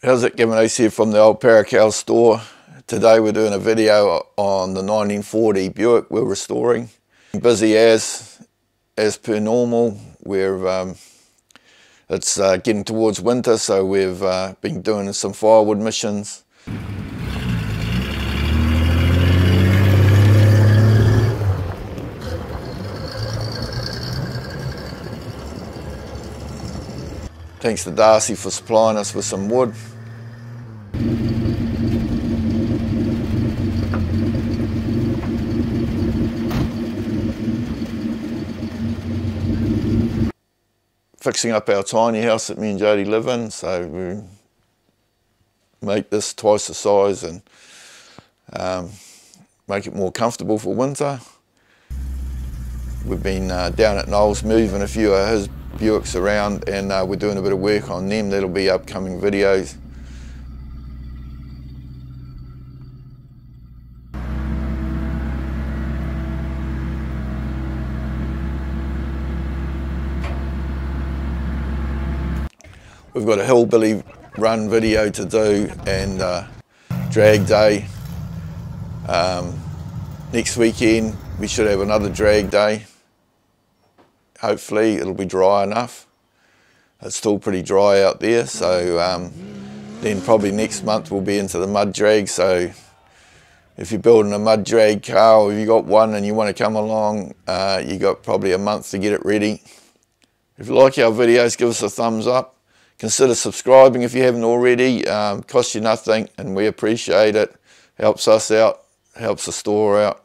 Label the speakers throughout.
Speaker 1: How's it going, Ace here from the old Paracal store. Today we're doing a video on the 1940 Buick we're restoring. Busy as per normal. It's getting towards winter, so we've been doing some firewood missions. Thanks to Darcy for supplying us with some wood. Fixing up our tiny house that me and Jody live in, so we make this twice the size and make it more comfortable for winter. We've been down at Noel's moving a few of his Buicks around, and we're doing a bit of work on them. That'll be upcoming videos. We've got a hillbilly run video to do and drag day. Next weekend we should have another drag day. Hopefully it'll be dry enough. It's still pretty dry out there, so then probably next month we'll be into the mud drag. So if you're building a mud drag car, or if you got one and you want to come along, you got probably a month to get it ready. If you like our videos, give us a thumbs up. Consider subscribing if you haven't already. Costs you nothing and we appreciate it. Helps us out, helps the store out.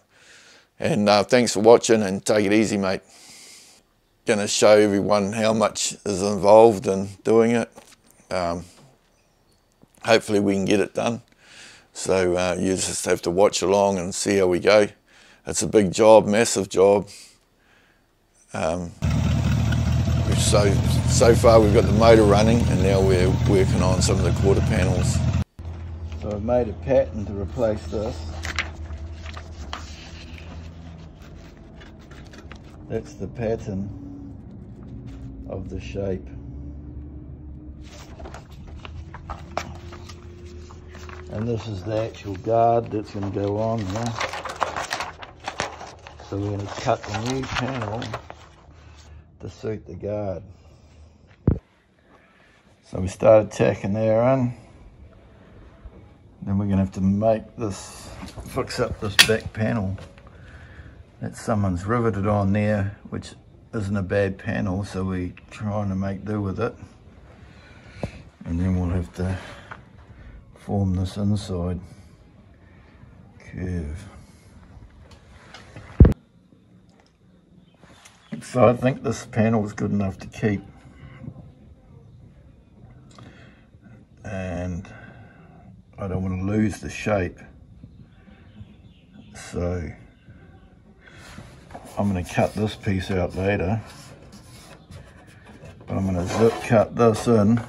Speaker 1: And thanks for watching, and take it easy, mate. Gonna show everyone how much is involved in doing it. Hopefully we can get it done. So you just have to watch along and see how we go. It's a big job, massive job. So far we've got the motor running, and now we're working on some of the quarter panels. So I've made a pattern to replace this. That's the pattern of the shape. And this is the actual guard that's going to go on there. So we're going to cut the new panel to suit the guard. So we started tacking there in. Then we're going to have to fix up this back panel that someone's riveted on there, which isn't a bad panel, so we're trying to make do with it. And then we'll have to form this inside curve. So I think this panel is good enough to keep. And I don't want to lose the shape. So I'm going to cut this piece out later. But I'm going to zip cut this in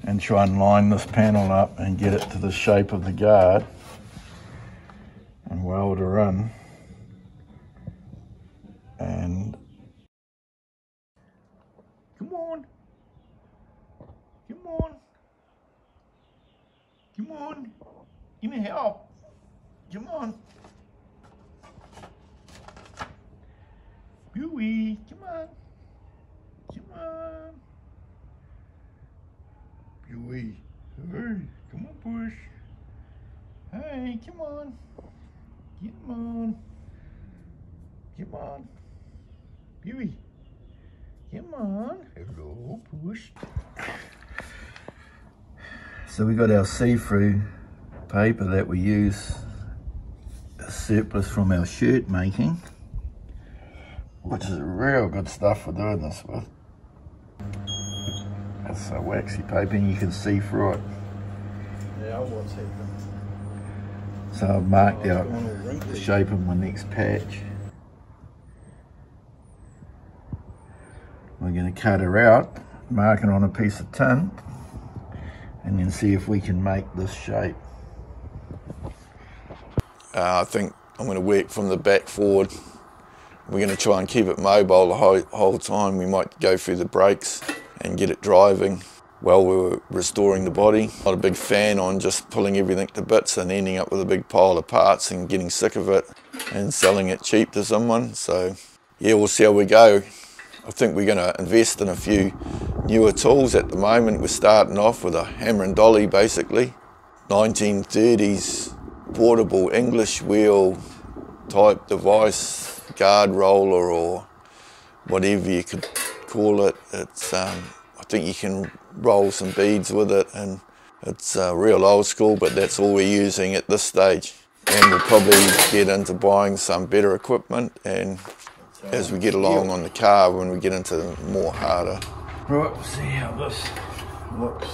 Speaker 1: and try and line this panel up and get it to the shape of the guard and weld her in. And come on, give me help, come on, Buick, come on, Buick, hey, come on, push, hey, come on, Buick, come on, hello, push. So we got our see-through paper that we use, a surplus from our shirt making, which is real good stuff for doing this with. It's a waxy paper and you can see through it. Yeah, what's happening? So I've marked out the shape of my next patch. We're going to cut her out, mark it on a piece of tin, and then see if we can make this shape. I think I'm going to work from the back forward. We're going to try and keep it mobile the whole time. We might go through the brakes and get it driving. while we were restoring the body. Not a big fan on just pulling everything to bits and ending up with a big pile of parts and getting sick of it and selling it cheap to someone. So yeah, we'll see how we go. I think we're going to invest in a few newer tools at the moment. We're starting off with a hammer and dolly, basically. 1930s portable English wheel type device, guard roller or whatever you could call it. It's I think you can roll some beads with it, and it's real old school, but that's all we're using at this stage. And we'll probably get into buying some better equipment, and as we get along on the car, when we get into the more harder.
Speaker 2: Right, we'll see how this looks.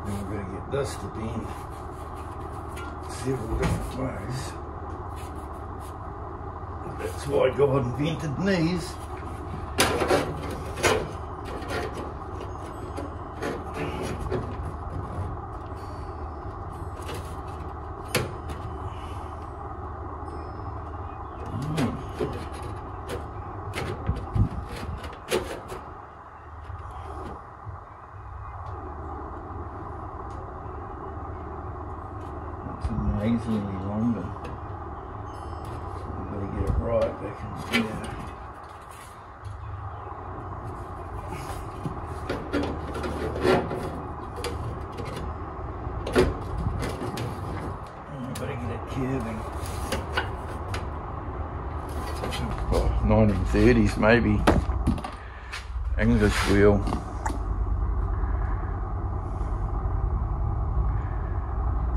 Speaker 2: Now we're going to get this to bend several different ways. That's why God invented knees. That's amazingly longer. I've got to get it right back in here. I've got to get it curving. Oh, 1930s maybe. English wheel.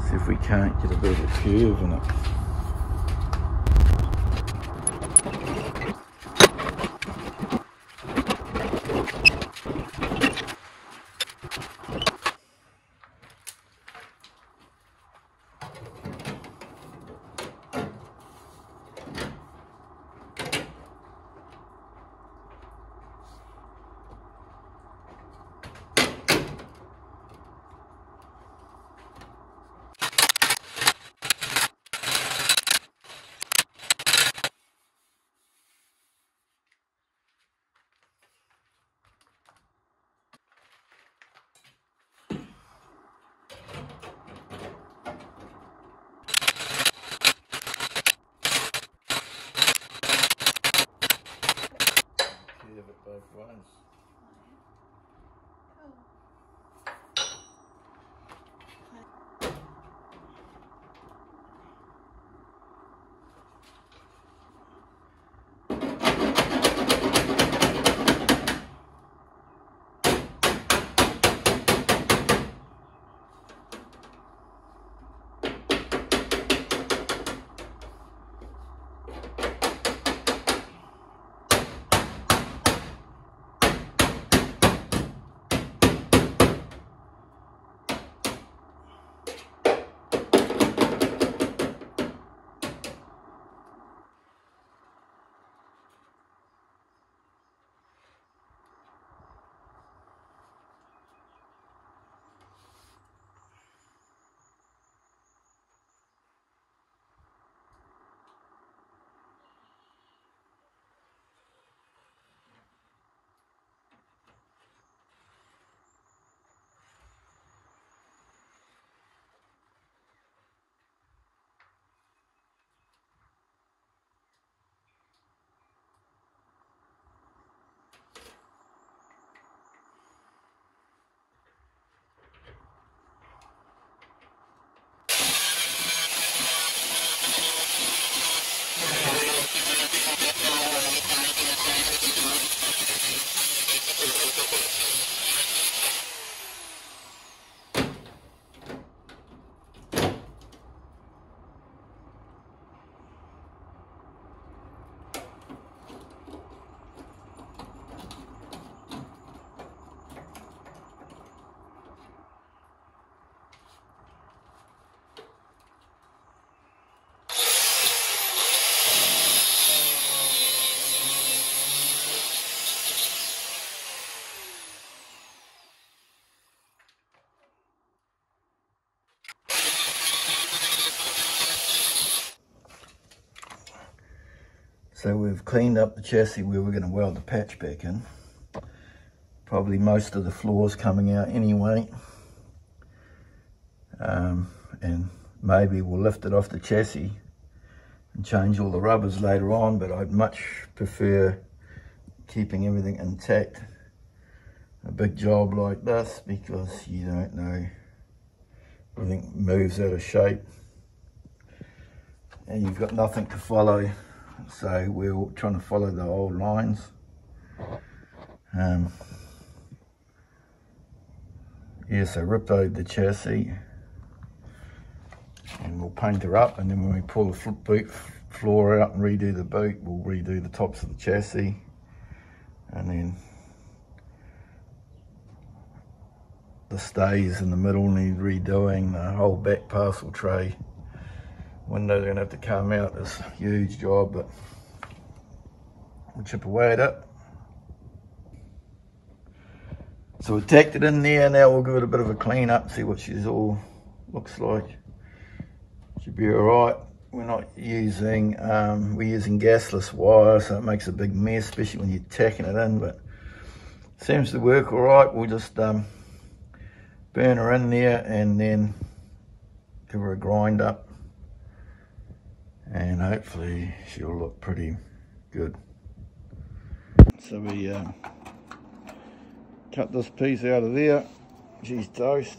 Speaker 2: See if we can't get a bit of a curve in it. Curve it both ways. So we've cleaned up the chassis where we're going to weld the patch back in. Probably most of the floors coming out anyway. And maybe we'll lift it off the chassis and change all the rubbers later on, but I'd much prefer keeping everything intact. A big job like this, because you don't know, everything moves out of shape and you've got nothing to follow. So we're trying to follow the old lines. Yeah, so ripped out the chassis and we'll paint her up, and then when we pull the boot floor out and redo the boot, we'll redo the tops of the chassis, and then the stays in the middle need redoing. The whole back parcel tray windows are going to have to come out. It's a huge job, but we'll chip away at it. So we tacked it in there. Now we'll give it a bit of a clean up, see what she's all looks like. Should be all right. We're not using, we're using gasless wire, so it makes a big mess, especially when you're tacking it in, but it seems to work all right. We'll just burn her in there and then give her a grind up, and hopefully she'll look pretty good. So we cut this piece out of there. She's toast.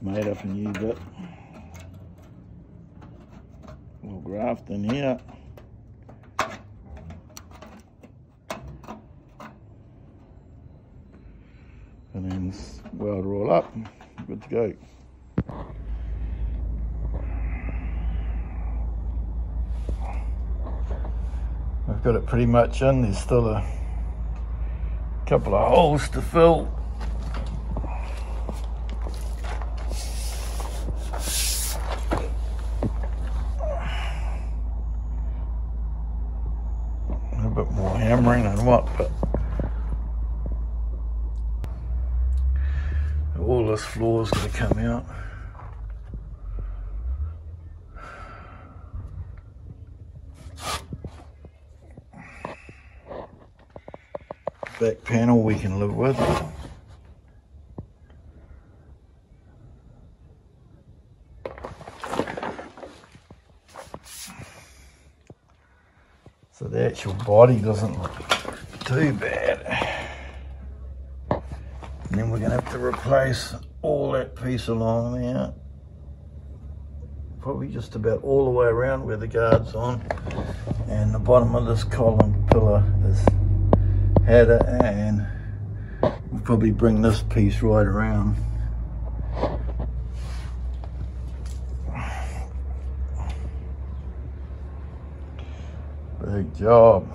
Speaker 2: Made up a new bit. Little graft in here. And then weld her all up. Good to go. I've got it pretty much in. There's still a couple of holes to fill. A bit more hammering and what, but all this floor's going to come out. Back panel we can live with. So the actual body doesn't look too bad. And then we're going to have to replace all that piece along there. Probably just about all the way around where the guard's on. And the bottom of this column pillar is header, and we'll probably bring this piece right around. Big job.